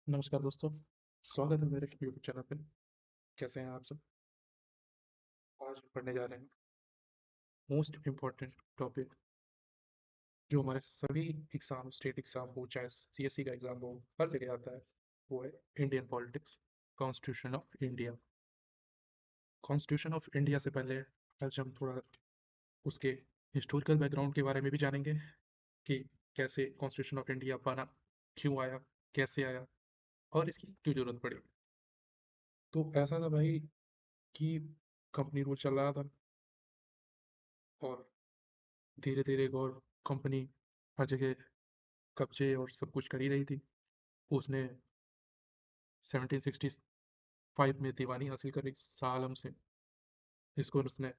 नमस्कार दोस्तों। स्वागत है मेरे यूट्यूब चैनल पे। कैसे हैं आप सब? आज हम पढ़ने जा रहे हैं मोस्ट इम्पॉर्टेंट टॉपिक जो हमारे सभी एग्जाम, स्टेट एग्जाम हो चाहे सीएससी का एग्जाम हो, हर जगह आता है। वो है Indian politics, constitution of India. Constitution of India से पहले आज हम थोड़ा उसके हिस्टोरिकल बैकग्राउंड के बारे में भी जानेंगे कि कैसे कॉन्स्टिट्यूशन ऑफ इंडिया बना, क्यों आया, कैसे आया और इसकी क्यों जरूरत पड़ी। तो ऐसा था भाई कि कंपनी रूल चल रहा था और धीरे धीरे गौर कंपनी हर जगह कब्जे और सब कुछ कर ही रही थी। उसने 1765 में दीवानी हासिल करी सालम से, जिसको उसने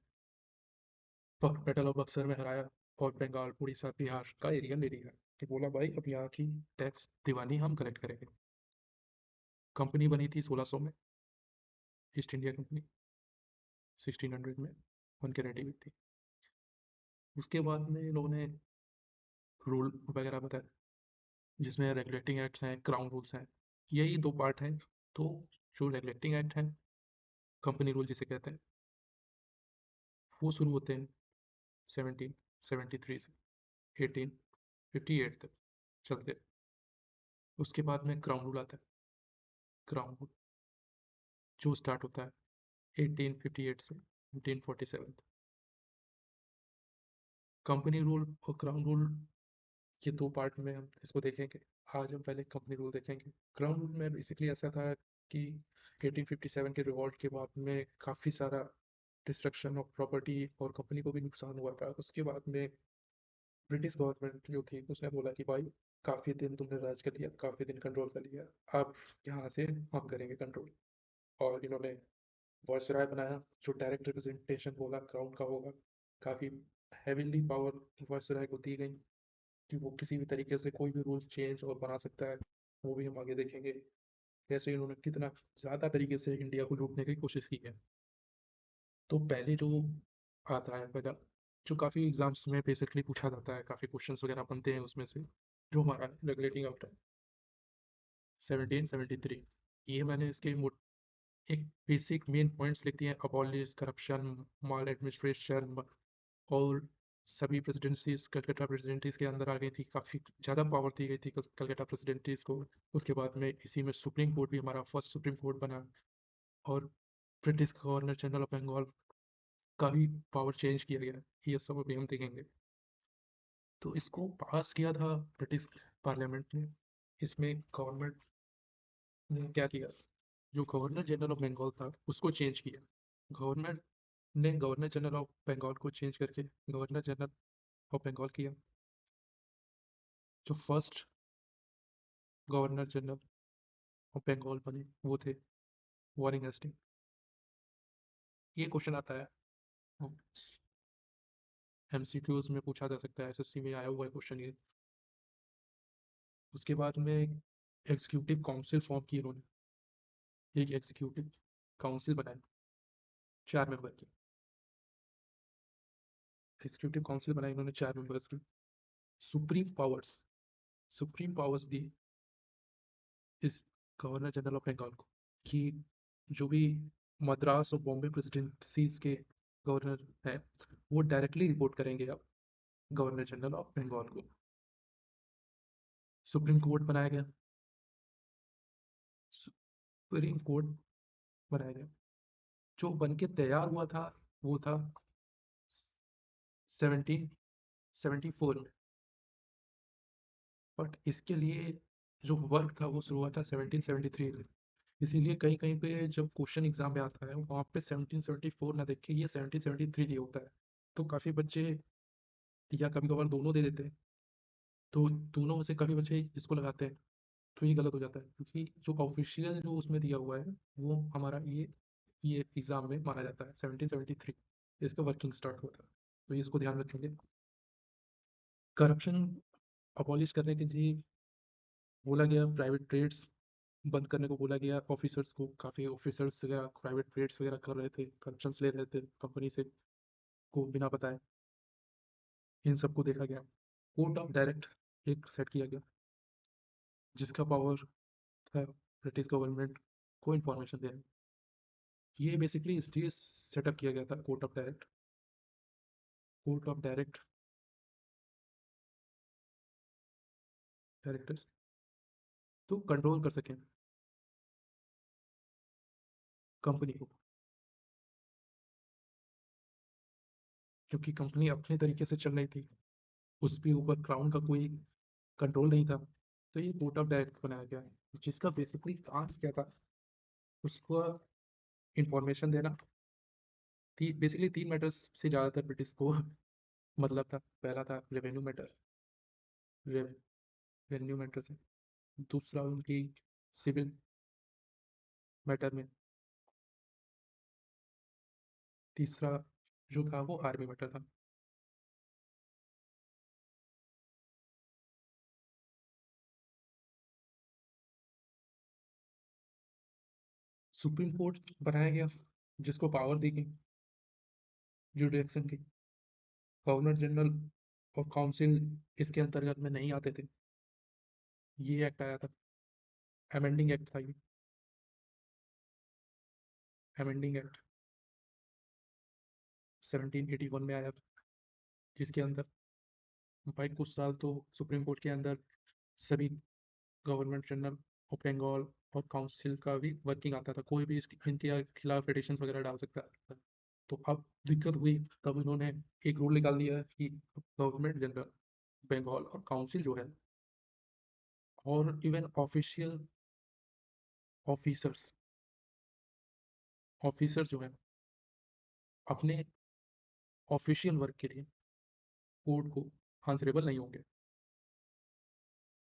बैटल ऑफ बक्सर में हराया और बंगाल, उड़ीसा, बिहार का एरिया ले लिया कि बोला भाई अब यहाँ की टैक्स दीवानी हम कलेक्ट करेंगे। कंपनी बनी थी 1600 में, ईस्ट इंडिया कंपनी 1600 में बन के रेडी हुई थी। उसके बाद में इन्होंने रूल वगैरह बताया, जिसमें रेगुलेटिंग एक्ट्स हैं, क्राउन रूल्स हैं। यही दो पार्ट हैं। तो जो रेगुलेटिंग एक्ट हैं, कंपनी रूल जिसे कहते हैं, वो शुरू होते हैं 1773 से 1858 तक चलते हैं। उसके बाद में क्राउन रूल आता है। क्राउन रूल जो स्टार्ट होता है 1858 से 1847 तक। कंपनी रूल और क्राउन रूल, ये दो पार्ट में हम इसको देखेंगे। आज हम पहले कंपनी रूल देखेंगे। क्राउन रूल में बेसिकली ऐसा था कि 1857 के रिवॉल्ट के बाद में काफ़ी सारा डिस्ट्रक्शन ऑफ प्रॉपर्टी और कंपनी को भी नुकसान हुआ था। उसके बाद में ब्रिटिश गवर्नमेंट जो थी उसने बोला कि भाई काफ़ी दिन तुमने राज कर लिया, काफ़ी दिन कंट्रोल कर लिया, अब यहाँ से हम करेंगे कंट्रोल। और इन्होंने वॉइसराय बनाया जो डायरेक्ट रिप्रेजेंटेशन बोला क्राउन का होगा। काफ़ी हैवीली पावर वॉइसराय को दी गई कि वो किसी भी तरीके से कोई भी रूल चेंज और बना सकता है। वो भी हम आगे देखेंगे कैसे इन्होंने कितना ज़्यादा तरीके से इंडिया को लूटने की कोशिश की है। तो पहले जो आता है पहला, जो काफ़ी एग्जाम्स में बेसिकली पूछा जाता है, काफ़ी क्वेश्चंस वगैरह बनते हैं उसमें से, जो हमारा रेगुलेटिंग एक्ट है 1773। ये मैंने इसके एक बेसिक मेन पॉइंट्स लिख दिए हैं: अबॉलिश करप्शन, माल एडमिनिस्ट्रेशन। और सभी प्रेसिडेंसीज कलकत्ता प्रेसिडेंसीज के अंदर आ गई थी, काफ़ी ज़्यादा पावर दी गई थी कलकत्ता प्रेसिडेंसीज को। उसके बाद में इसी में सुप्रीम कोर्ट भी हमारा फर्स्ट सुप्रीम कोर्ट बना। और British governor general of Bengal का भी पावर चेंज किया गया। ये सब अभी हम देखेंगे। तो इसको पास किया था ब्रिटिश पार्लियामेंट ने। इसमें गवर्नमेंट ने क्या किया, जो गवर्नर जनरल ऑफ बंगाल था उसको चेंज किया। गवर्नर ने गवर्नर जनरल ऑफ बंगाल को चेंज करके गवर्नर जनरल ऑफ बंगाल किया। जो first governor general of Bengal बने वो थे वॉरेन हेस्टिंग। ये क्वेश्चन आता है, एमसीक्यूज में पूछा जा सकता है, एसएससी में आया हुआ है क्वेश्चन ये। उसके बाद में एग्जीक्यूटिव काउंसिल फॉर्म की इन्होंने। एक एग्जीक्यूटिव काउंसिल बनाई 4 मेंबर की। एग्जीक्यूटिव काउंसिल बनाई इन्होंने 4 मेंबर्स की। सुप्रीम पावर्स, सुप्रीम पावर्स दी इस गवर्नर जनरल ऑफ बंगाल को कि जो भी मद्रास और बॉम्बे प्रेसिडेंसीज के गवर्नर हैं वो डायरेक्टली रिपोर्ट करेंगे अब गवर्नर जनरल ऑफ बंगाल को। सुप्रीम कोर्ट बनाया गया। सुप्रीम कोर्ट बनाया गया जो बन के तैयार हुआ था वो था 1774 में। बट इसके लिए जो वर्क था वो शुरू हुआ था 1773 में। इसीलिए कहीं कहीं पे जब क्वेश्चन एग्जाम में आता है वहाँ पे 1774 ना देख के ये 1773 दिया होता है। तो काफ़ी बच्चे या कभी कभार दोनों दे देते हैं। तो दोनों में से काफ़ी बच्चे इसको लगाते हैं। तो ये गलत हो जाता है क्योंकि जो ऑफिशियल जो उसमें दिया हुआ है वो हमारा ये एग्ज़ाम में माना जाता है 1773। इसका वर्किंग स्टार्ट हुआ था। तो ये इसको ध्यान रखेंगे। करप्शन अबॉलिश करने के लिए बोला गया, प्राइवेट ट्रेड्स बंद करने को बोला गया ऑफिसर्स को। काफ़ी ऑफिसर्स वगैरह प्राइवेट ट्रेड्स वगैरह कर रहे थे, करप्शन ले रहे थे कंपनी से को बिना बताए। इन सबको देखा गया। कोर्ट ऑफ डायरेक्ट एक सेट किया गया जिसका पावर था ब्रिटिश गवर्नमेंट को इन्फॉर्मेशन देना। ये बेसिकली इसलिए सेटअप किया गया था कोर्ट ऑफ डायरेक्टर्स, तो कंट्रोल कर सकें कंपनी को, क्योंकि कंपनी अपने तरीके से चल रही थी, उसके ऊपर क्राउन का कोई कंट्रोल नहीं था। तो ये कोर्ट ऑफ डायरेक्टर बनाया गया, जिसका बेसिकली काम क्या था, उसको इंफॉर्मेशन देना थी। बेसिकली 3 मैटर्स से ज़्यादातर ब्रिटिश को मतलब था। पहला था रेवेन्यू मैटर से, दूसरा उनकी सिविल मैटर में, तीसरा जो था वो आर्मी मैटर था। सुप्रीम कोर्ट बनाया गया, जिसको पावर दी गई जुडिक्शन की। गवर्नर जनरल और काउंसिल इसके अंतर्गत में नहीं आते थे। ये एक्ट आया था, अमेंडिंग एक्ट था ये, अमेंडिंग एक्ट 1781 में आया, जिसके अंदर भाई कुछ साल तो सुप्रीम कोर्ट के अंदर सभी गवर्नमेंट जनरल ऑफ बंगाल और काउंसिल का भी वर्किंग आता था। कोई भी इनके खिलाफ पिटिशंस वगैरह डाल सकता था। तो अब दिक्कत हुई, तब इन्होंने एक रूल निकाल दिया कि गवर्नमेंट जनरल बंगाल और काउंसिल जो है, और इवन ऑफिशियल ऑफिसर्स ऑफिसर जो है, अपने ऑफिशियल वर्क के लिए कोर्ट को आंसरेबल नहीं होंगे।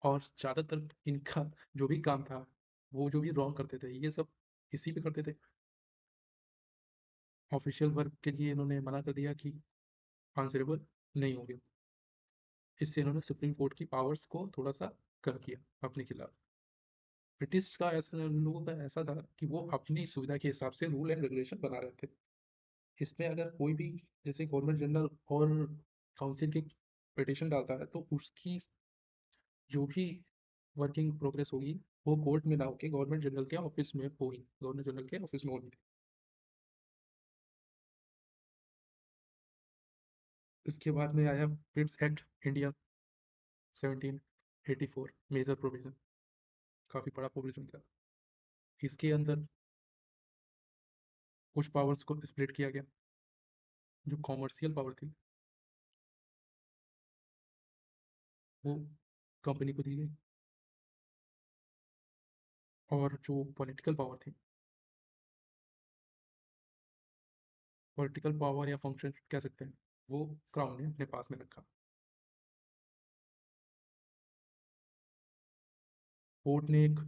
और ज़्यादातर इनका जो भी काम था, वो जो भी रॉन्ग करते थे, ये सब इसी पे करते थे। ऑफिशियल वर्क के लिए इन्होंने मना कर दिया कि आंसरेबल नहीं होंगे। इससे इन्होंने सुप्रीम कोर्ट की पावर्स को थोड़ा सा कम किया अपने खिलाफ। ब्रिटिश का ऐसा, लोगों का ऐसा था कि वो अपनी सुविधा के हिसाब से रूल एंड रेगुलेशन बना रहे थे। इसमें अगर कोई भी, जैसे गवर्नमेंट जनरल और काउंसिल की पिटिशन डालता है, तो उसकी जो भी वर्किंग प्रोग्रेस होगी, वो कोर्ट में ना होके गवर्नमेंट जनरल के ऑफिस में होगी, गवर्नर जनरल के ऑफिस में होगी थी। इसके बाद में आया पिट्स एक्ट इंडिया 1784, मेजर प्रोविजन, काफ़ी बड़ा प्रोविजन था। इसके अंदर कुछ पावर्स को स्प्लिट किया गया। जो कॉमर्शियल पावर थी वो कंपनी को दी गई, और जो पॉलिटिकल पावर या फंक्शन कह सकते हैं, वो क्राउन ने अपने पास में रखा। कोर्ट ने एक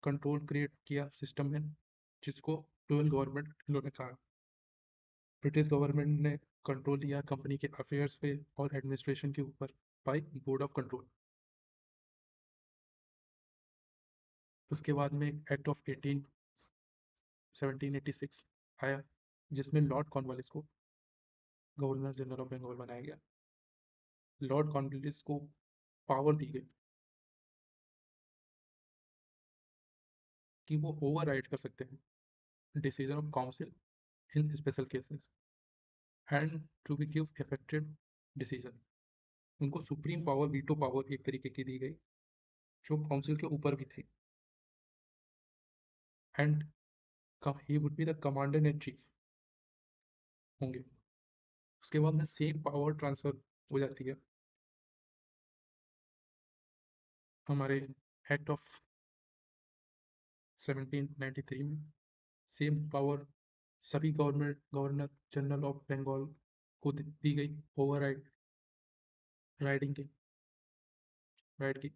कंट्रोल क्रिएट किया सिस्टम में, जिसको डुअल गवर्नमेंट इन्होंने कहा। ब्रिटिश गवर्नमेंट ने कंट्रोल लिया कंपनी के अफेयर्स पे और एडमिनिस्ट्रेशन के ऊपर बाय बोर्ड ऑफ कंट्रोल। उसके बाद में एक्ट ऑफ 1786 आया, जिसमें लॉर्ड कॉर्नवालिस को गवर्नर जनरल ऑफ बंगाल बनाया गया। लॉर्ड कॉर्नवालिस को पावर दी गई कि वो ओवर राइड कर सकते हैं decision of council in special cases and to be give effected decision. उनको सुप्रीम पावर, वीटो पावर एक तरीके की दी गई, जो काउंसिल के ऊपर भी थी। And he would be the commander in chief होंगे। उसके बाद में सेम पावर ट्रांसफर हो जाती है हमारे एक्ट ऑफ 1793 में। सेम पावर सभी गवर्नर जनरल ऑफ बंगाल को दी गई, ओवर राइडिंग की, राइड की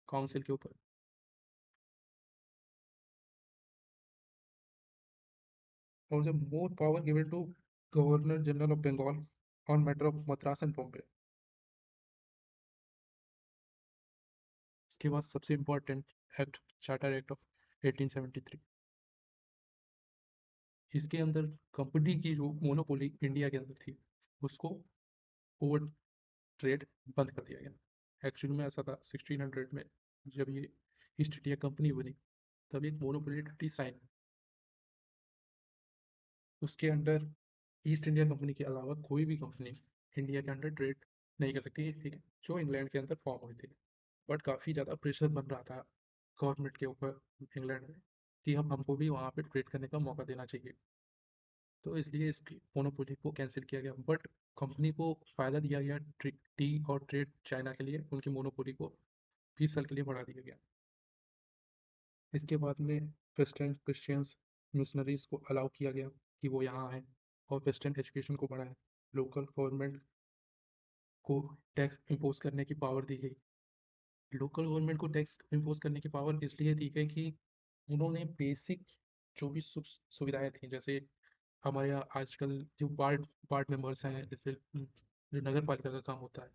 काउंसिल के ऊपर। और जब more power given to governor general of Bengal on matter of Madras and Bombay. इसके बाद सबसे important act, charter act of 1873। इसके अंदर कंपनी की जो मोनोपोली इंडिया के अंदर थी, उसको ओवर ट्रेड बंद कर दिया गया। एक्चुअली में ऐसा था 1600 में, जब ये ईस्ट इंडिया कंपनी बनी, तब एक मोनोपोली ट्रीटी साइन, उसके अंडर ईस्ट इंडिया कंपनी के अलावा कोई भी कंपनी इंडिया के अंडर ट्रेड नहीं कर सकती थी, जो इंग्लैंड के अंदर फॉर्म हुई थी। बट काफ़ी ज़्यादा प्रेशर बन रहा था गवर्नमेंट के ऊपर इंग्लैंड में कि हम हमको भी वहाँ पे ट्रेड करने का मौका देना चाहिए। तो इसलिए इसकी मोनोपोली को कैंसिल किया गया, बट कंपनी को फ़ायदा दिया गया टी और ट्रेड चाइना के लिए, उनकी मोनोपोली को 20 साल के लिए बढ़ा दिया गया। इसके बाद में वेस्टर्न क्रिश्चियंस मिशनरीज को अलाउ किया गया कि वो यहाँ आए और वेस्टर्न एजुकेशन को बढ़ाएं। लोकल गवर्नमेंट को टैक्स इम्पोज करने की पावर दी गई। लोकल गवर्नमेंट को टैक्स इम्पोज करने की पावर इसलिए दी गई कि उन्होंने बेसिक जो भी सुख सुविधाएं थी, जैसे हमारे यहाँ आजकल जो वार्ड वार्ड मेंबर्स हैं, जैसे जो नगर पालिका का काम होता है,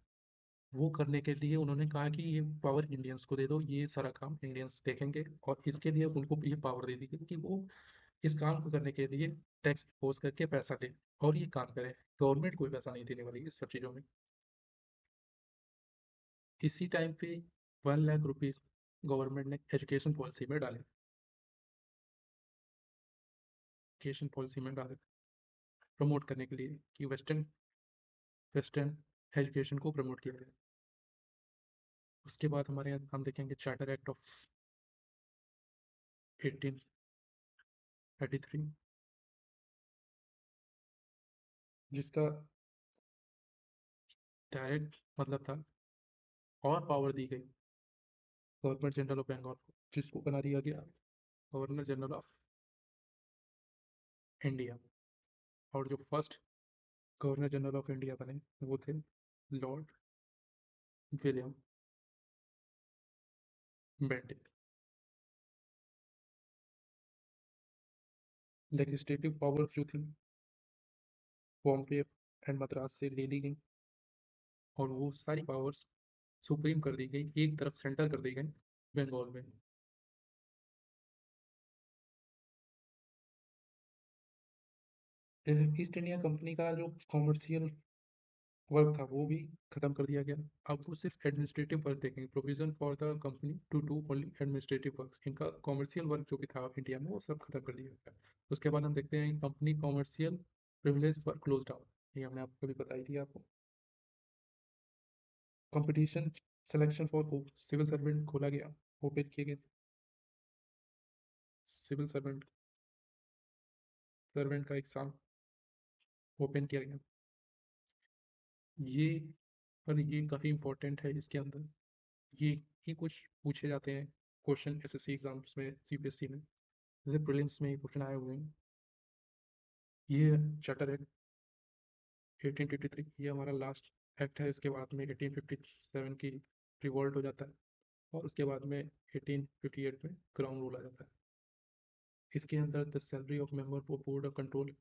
वो करने के लिए उन्होंने कहा कि ये पावर इंडियंस को दे दो, ये सारा काम इंडियंस देखेंगे। और इसके लिए उनको ये पावर दे दी गई कि वो इस काम को करने के लिए टैक्स इम्पोज करके पैसा दे और ये काम करे। गवर्नमेंट कोई पैसा नहीं देने वाली इस सब चीज़ों में। इसी टाइम पे 1 लाख रुपीज़ गवर्नमेंट ने एजुकेशन पॉलिसी में डाले, एजुकेशन पॉलिसी में डाले प्रमोट करने के लिए कि वेस्टर्न वेस्टर्न एजुकेशन को प्रमोट किया जाए। उसके बाद हमारे यहाँ हम देखेंगे चार्टर एक्ट ऑफ 1833, जिसका डायरेक्ट मतलब था और पावर दी गई गवर्नर जनरल ऑफ बंगाल को, जिसको बना दिया गया गवर्नर जनरल ऑफ इंडिया। और जो first governor general of India बने वो थे Lord William Bentinck. Legislative power जो थी बॉम्बे एंड मद्रास से ले ली गई, और वो सारी पावर्स सुप्रीम कर दी गई, एक तरफ सेंटर कर दी गई बंगाल में। ईस्ट इंडिया कंपनी का जो कॉमर्शियल वर्क था वो भी खत्म कर दिया गया। अब वो सिर्फ एडमिनिस्ट्रेटिव वर्क देखेंगे, provision for the company to do only administrative works. इनका कॉमर्शियल वर्क जो भी था इंडिया में वो सब खत्म कर दिया गया। उसके बाद हम देखते हैं company commercial privilege for close down, ये हमने आपको भी बताई थी आपको। Competition selection for civil servant खोला गया, ओपन किए गए सिविल सर्वेंट सर्वेंट का एग्जाम ओपन किया गया। ये और ये काफ़ी इंपॉर्टेंट है इसके अंदर, ये ही कुछ पूछे जाते हैं क्वेश्चन एसएससी एग्जाम्स में, सीबीएसई में, जैसे प्रीलिम्स में क्वेश्चन आए हुए हैं। ये चार्टर एक्ट 1853, ये हमारा लास्ट एक्ट है। इसके बाद में 1857 की रिवॉल्ट हो जाता है, और उसके बाद में 1858 में क्राउन रूल आ जाता है। इसके अंदर the salary of member of board of control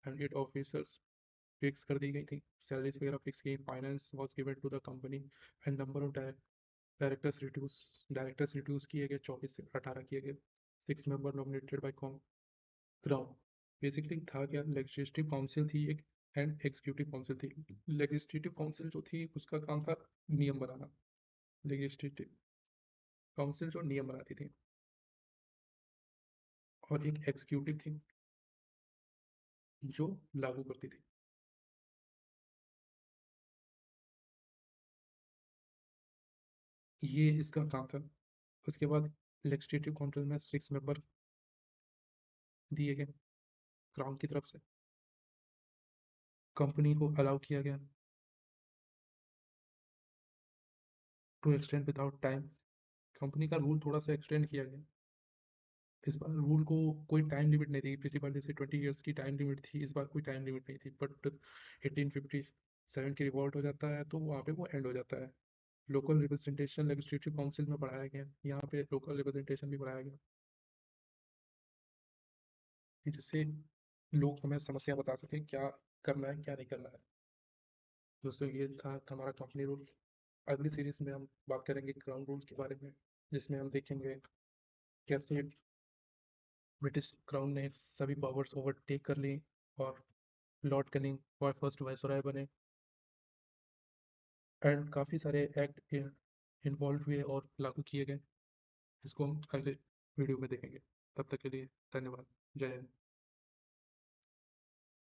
and it officers fix कर दी गई थी, सैलरीज वगैरह फिक्स की। Finance was given to the company and number of directors reduce किए गए, 24 से 18 किए गए। 6 member nominated by crown. Basically था क्या, लेजिस्लेटिव काउंसिल थी एक एंड एग्जीक्यूटिव काउंसिल थी। लेजिस्लेटिव काउंसिल जो थी उसका काम था नियम बनाना, लेजिस्लेटिव काउंसिल जो नियम बनाती थी, और एक एग्जीक्यूटिव थी जो लागू करती थी। ये इसका काम था। उसके बाद लेजिस्लेटिव काउंसिल में 6 मेंबर दिए गए क्राउन की तरफ से। कंपनी को अलाउ किया गया to extend without time, company का रूल थोड़ा सा एक्सटेंड किया गया। इस बार रूल को कोई टाइम लिमिट नहीं थी, पिछली बार जैसे 20 ईयर्स की टाइम लिमिट थी, इस बार कोई टाइम लिमिट नहीं थी। बट 1857 की रिवॉल्ट हो जाता है तो वहाँ पे वो एंड हो जाता है। लोकल रिप्रेजेंटेशन लेजिस्लेटिव काउंसिल में बढ़ाया गया, यहाँ पे लोकल रिप्रेजेंटेशन भी बढ़ाया गया कि जिससे लोग हमें समस्या बता सकें क्या करना है क्या नहीं करना है। दोस्तों ये था हमारा कंपनी रूल। अगली सीरीज में हम बात करेंगे क्राउन रूल के बारे में, जिसमें हम देखेंगे कैसे ब्रिटिश क्राउन ने सभी पावर्स ओवरटेक कर ली और लॉर्ड कनिंग फर्स्ट वायसराय बने, एंड काफ़ी सारे एक्ट इन्वॉल्व हुए और लागू किए गए। इसको हम अगले वीडियो में देखेंगे। तब तक के लिए धन्यवाद। जय हिंद।